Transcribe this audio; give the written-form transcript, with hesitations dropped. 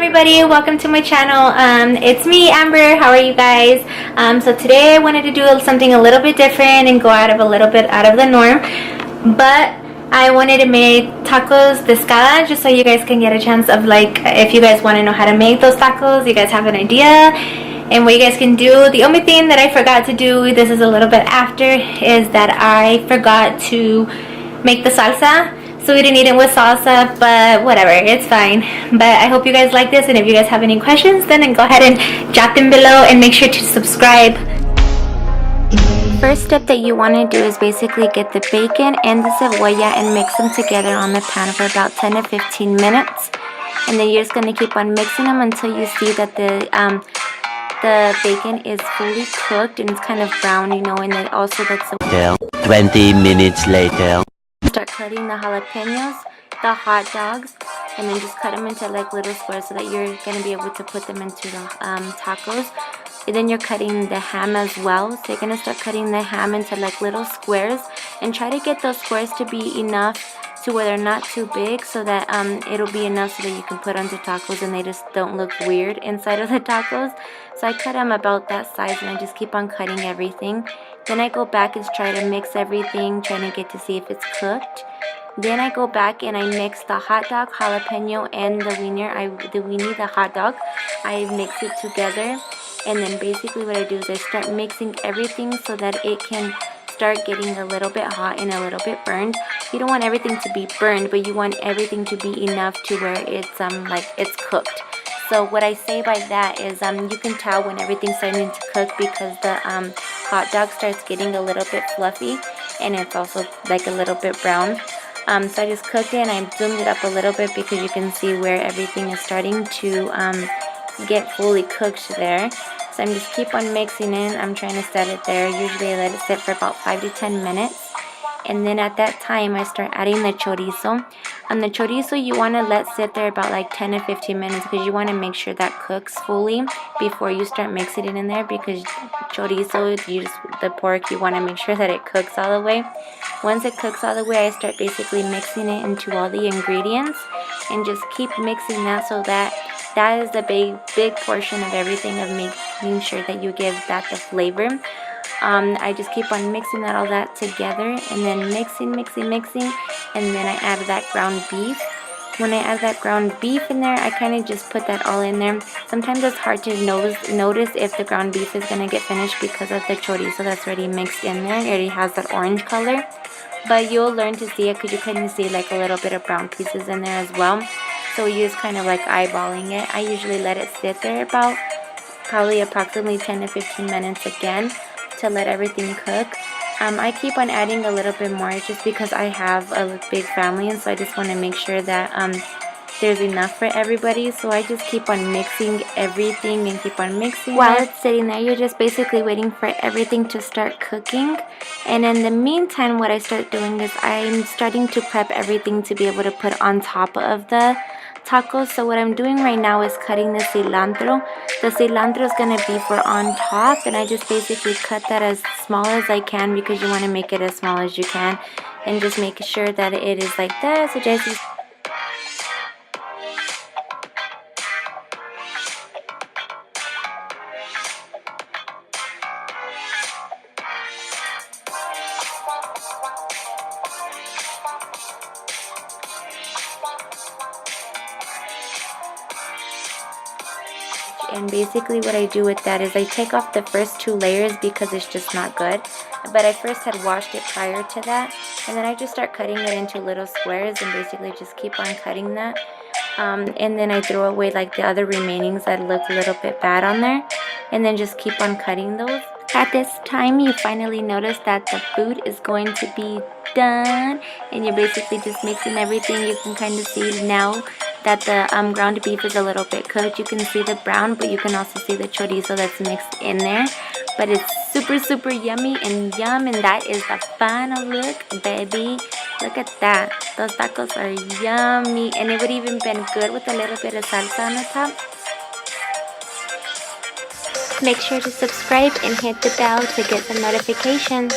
everybody, welcome to my channel. It's me, Amber. How are you guys? So today I wanted to do something a little bit different and go a little bit out of the norm, but I wanted to make tacos Discada just so you guys can get a chance of, like, if you guys want to know how to make those tacos, you guys have an idea and what you guys can do. The only thing that I forgot to do, this is a little bit after, is that I forgot to make the salsa. So we didn't eat it with salsa, but whatever, it's fine. But I hope you guys like this, and if you guys have any questions, then go ahead and jot them below and make sure to subscribe. First step that you want to do is basically get the bacon and the cebolla and mix them together on the pan for about 10 to 15 minutes. And then you're just going to keep on mixing them until you see that the bacon is fully cooked and it's kind of brown, you know, and then also that's 20 minutes later. Start cutting the jalapenos, the hot dogs, and then just cut them into like little squares so that you're going to be able to put them into the tacos. And then you're cutting the ham as well, so you're going to start cutting the ham into like little squares and try to get those squares to be enough to where they're not too big, so that it'll be enough so that you can put onto tacos and they just don't look weird inside of the tacos. So I cut them about that size and I just keep on cutting everything. Then I go back and try to mix everything, trying to get to see if it's cooked. Then I go back and I mix the hot dog, jalapeno, and the weenie, the hot dog. I mix it together, and then basically what I do is I start mixing everything so that it can start getting a little bit hot and a little bit burned. You don't want everything to be burned, but you want everything to be enough to where it's like it's cooked. So what I say by that is you can tell when everything's starting to cook because the hot dog starts getting a little bit fluffy and it's also like a little bit brown. So I just cooked it and I zoomed it up a little bit because you can see where everything is starting to get fully cooked there. So I'm just keep on mixing it. I'm trying to set it there. Usually I let it sit for about 5 to 10 minutes. And then at that time I start adding the chorizo. The chorizo you want to let sit there about like 10 to 15 minutes because you want to make sure that cooks fully before you start mixing it in there, because chorizo, the pork, you want to make sure that it cooks all the way. Once it cooks all the way, I start basically mixing it into all the ingredients and just keep mixing that, so that is the big portion of everything, of making sure that you give that the flavor. I just keep on mixing all that together and then mixing, and then I add that ground beef. When I add that ground beef in there, I kind of just put that all in there. Sometimes it's hard to notice if the ground beef is going to get finished because of the chorizo that's already mixed in there. It already has that orange color, but you'll learn to see it because you can see like a little bit of brown pieces in there as well. So you just kind of like eyeballing it. I usually let it sit there about approximately 10 to 15 minutes again to let everything cook. I keep on adding a little bit more just because I have a big family, and so I just want to make sure that there's enough for everybody. So I just keep on mixing everything and keep on mixing. While it's sitting there, you're just basically waiting for everything to start cooking. And in the meantime, what I start doing is I'm starting to prep everything to be able to put on top of the tacos. So what I'm doing right now is cutting the cilantro. The cilantro is going to be for on top, and I just basically cut that as small as I can because you want to make it as small as you can, and just make sure that it is like that. So just and basically what I do with that is I take off the first 2 layers because it's just not good. But I first had washed it prior to that, and then I just start cutting it into little squares and basically just keep on cutting that. And then I throw away like the other remainings that look a little bit bad on there, and then just keep on cutting those. At this time, you finally notice that the food is going to be done, and you're basically just mixing everything. You can kind of see now that the ground beef is a little bit cooked. You can see the brown, but you can also see the chorizo that's mixed in there. But it's super yummy and yum, and that is the final look, baby. Look at that. Those tacos are yummy, and it would even been good with a little bit of salsa on the top. Make sure to subscribe and hit the bell to get the notifications.